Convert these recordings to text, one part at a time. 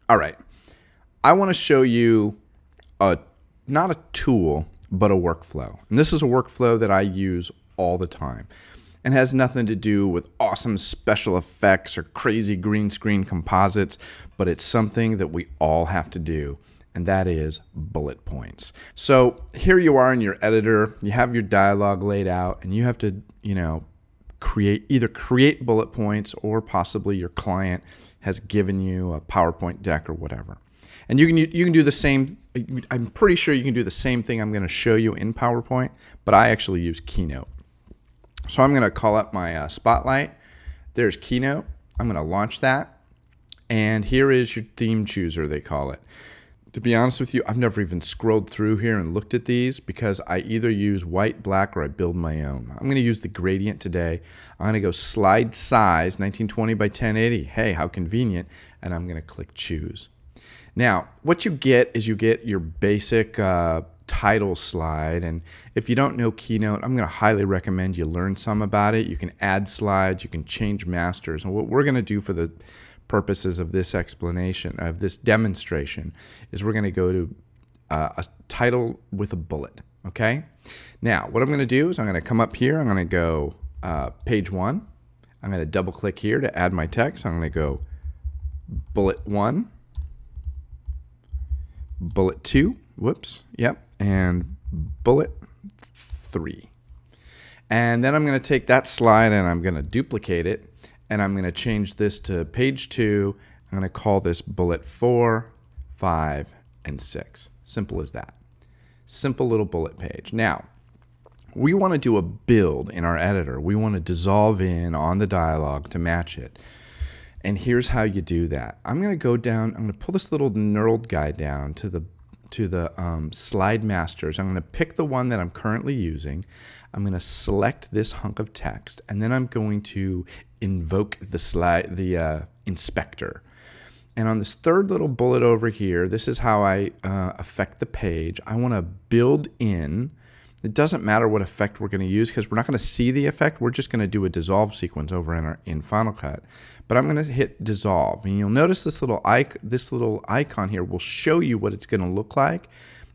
All right. I want to show you not a tool, but a workflow. And this is a workflow that I use all the time and has nothing to do with awesome special effects or crazy green screen composites, but it's something that we all have to do, and that is bullet points. So here you are in your editor, you have your dialogue laid out, and you have to, either create bullet points or possibly your client has given you a PowerPoint deck or whatever. And you can do the same. I'm pretty sure you can do the same thing I'm going to show you in PowerPoint, but I actually use Keynote. So I'm going to call up my Spotlight. There's Keynote. I'm going to launch that. And here is your theme chooser, they call it. To be honest with you, I've never even scrolled through here and looked at these because I either use white, black, or I build my own. I'm going to use the gradient today. I'm going to go slide size 1920 by 1080. Hey, how convenient. And I'm going to click choose. Now, what you get is you get your basic title slide, and if you don't know Keynote, I'm going to highly recommend you learn some about it. You can add slides, you can change masters, and what we're going to do for the purposes of this explanation, of this demonstration, is we're going to go to a title with a bullet, okay? Now, what I'm going to do is I'm going to come up here, I'm going to go page 1, I'm going to double click here to add my text, I'm going to go bullet 1, bullet 2, whoops, yep, and bullet 3. And then I'm going to take that slide and I'm going to duplicate it, and I'm going to change this to page 2. I'm going to call this bullet 4, 5, and 6. Simple as that. Simple little bullet page. Now, we want to do a build in our editor. We want to dissolve in on the dialogue to match it. And here's how you do that. I'm going to go down, I'm going to pull this little knurled guy down to the slide masters. I'm going to pick the one that I'm currently using. I'm going to select this hunk of text, and then I'm going to invoke the inspector. And on this third little bullet over here, this is how I affect the page. I want to build in. It doesn't matter what effect we're going to use because we're not going to see the effect. We're just going to do a dissolve sequence over in Final Cut. But I'm going to hit dissolve, and you'll notice this little icon here will show you what it's going to look like.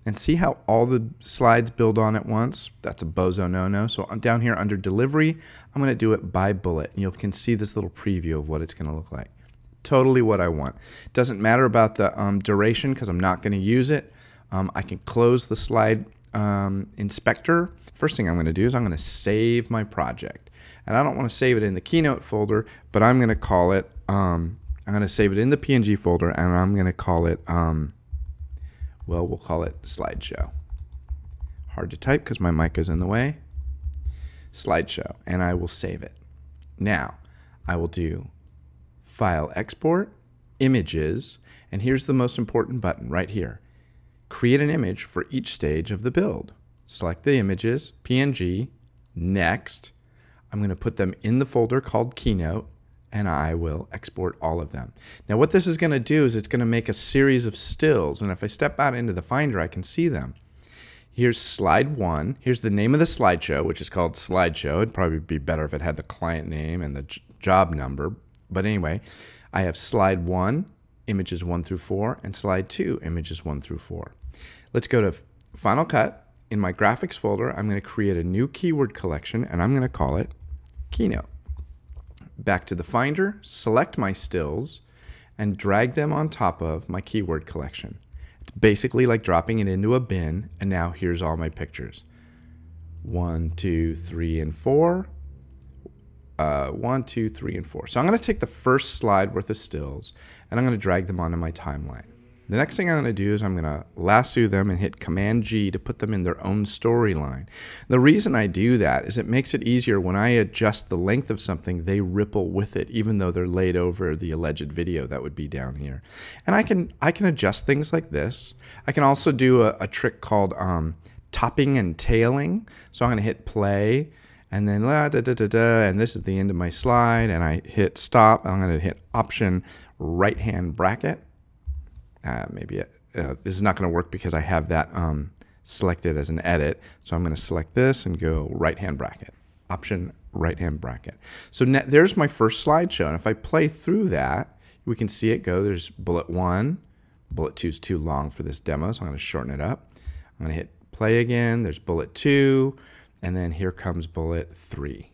And see how all the slides build on at once? That's a bozo no-no. So I'm down here under delivery, I'm going to do it by bullet. And you can see this little preview of what it's going to look like. Totally what I want. Doesn't matter about the duration because I'm not going to use it. I can close the slide inspector. First thing I'm going to do is I'm going to save my project. And I don't want to save it in the Keynote folder, but I'm going to call it, I'm going to save it in the PNG folder, and I'm going to call it, well, we'll call it slideshow. Hard to type because my mic is in the way. Slideshow, and I will save it. Now, I will do File Export, Images, and here's the most important button right here. Create an image for each stage of the build. Select the images, PNG, Next. I'm going to put them in the folder called Keynote, and I will export all of them. Now what this is going to do is it's going to make a series of stills, and if I step out into the Finder, I can see them. Here's slide 1. Here's the name of the slideshow, which is called Slideshow. It'd probably be better if it had the client name and the job number. But anyway, I have slide 1, images 1 through 4, and slide 2, images 1 through 4. Let's go to Final Cut. In my graphics folder, I'm going to create a new keyword collection, and I'm going to call it Keynote. Back to the Finder, select my stills, and drag them on top of my keyword collection. It's basically like dropping it into a bin, and now here's all my pictures. 1, 2, 3, and 4. 1, 2, 3, and 4. So I'm going to take the first slide worth of stills, and I'm going to drag them onto my timeline. The next thing I'm going to do is I'm going to lasso them and hit Command G to put them in their own storyline. The reason I do that is it makes it easier when I adjust the length of something, they ripple with it, even though they're laid over the alleged video that would be down here. And I can adjust things like this. I can also do a trick called topping and tailing. So I'm going to hit play, and then and this is the end of my slide, and I hit stop. I'm going to hit Option right hand bracket. This is not going to work because I have that selected as an edit. So I'm going to select this and go right hand bracket, Option right hand bracket. So there's my first slideshow. And if I play through that, We can see it go. There's bullet 1. Bullet 2 is too long for this demo, so I'm going to shorten it up. I'm going to hit play again. There's bullet 2, and then here comes bullet 3.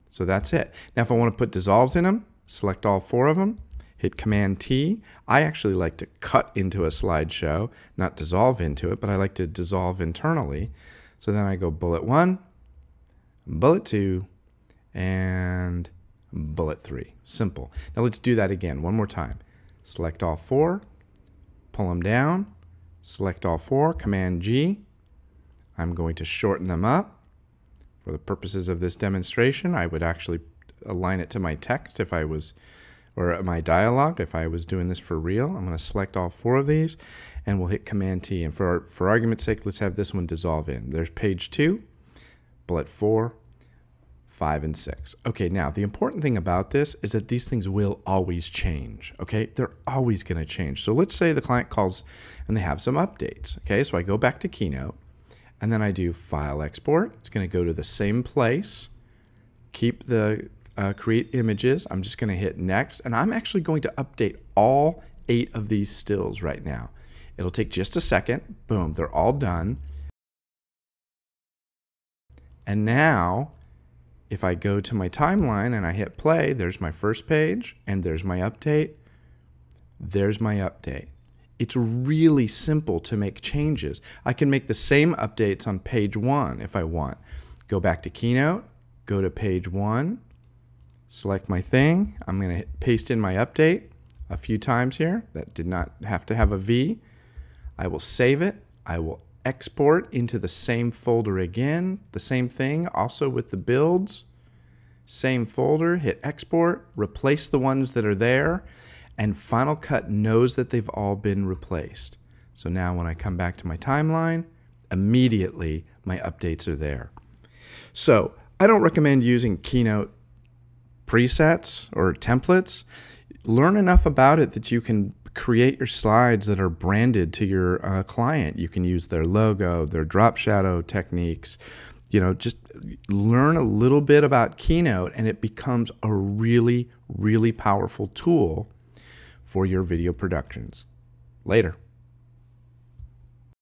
So that's it. Now if I want to put dissolves in them, select all 4 of them, hit Command T. I actually like to cut into a slideshow, not dissolve into it, but I like to dissolve internally. So then I go bullet 1, bullet 2, and bullet 3. Simple. Now let's do that again one more time. Select all 4, pull them down, select all 4, Command G. I'm going to shorten them up. For the purposes of this demonstration, I would actually align it to my text if I was, or my dialogue if I was doing this for real. I'm going to select all 4 of these and we'll hit Command T. And for argument's sake, let's have this one dissolve in. There's page 2, bullet 4, 5, and 6. Okay, now the important thing about this is that these things will always change. Okay, they're always going to change. So let's say the client calls and they have some updates. Okay, so I go back to Keynote and then I do File Export. It's going to go to the same place. Keep the create images. I'm just going to hit next, and I'm actually going to update all 8 of these stills right now. It'll take just a second. Boom, they're all done. And now if I go to my timeline and I hit play, there's my first page and there's my update. There's my update. It's really simple to make changes. I can make the same updates on page 1 if I want. Go back to Keynote, go to page 1, select my thing. I'm going to paste in my update a few times here. That did not have to have a V. I will save it. I will export into the same folder again. The same thing also with the builds. Same folder, hit export, replace the ones that are there, and Final Cut knows that they've all been replaced. So now when I come back to my timeline, immediately my updates are there. So I don't recommend using Keynote presets or templates. Learn enough about it that you can create your slides that are branded to your client. You can use their logo, their drop shadow techniques. You know, just learn a little bit about Keynote and it becomes a really, really powerful tool for your video productions. Later.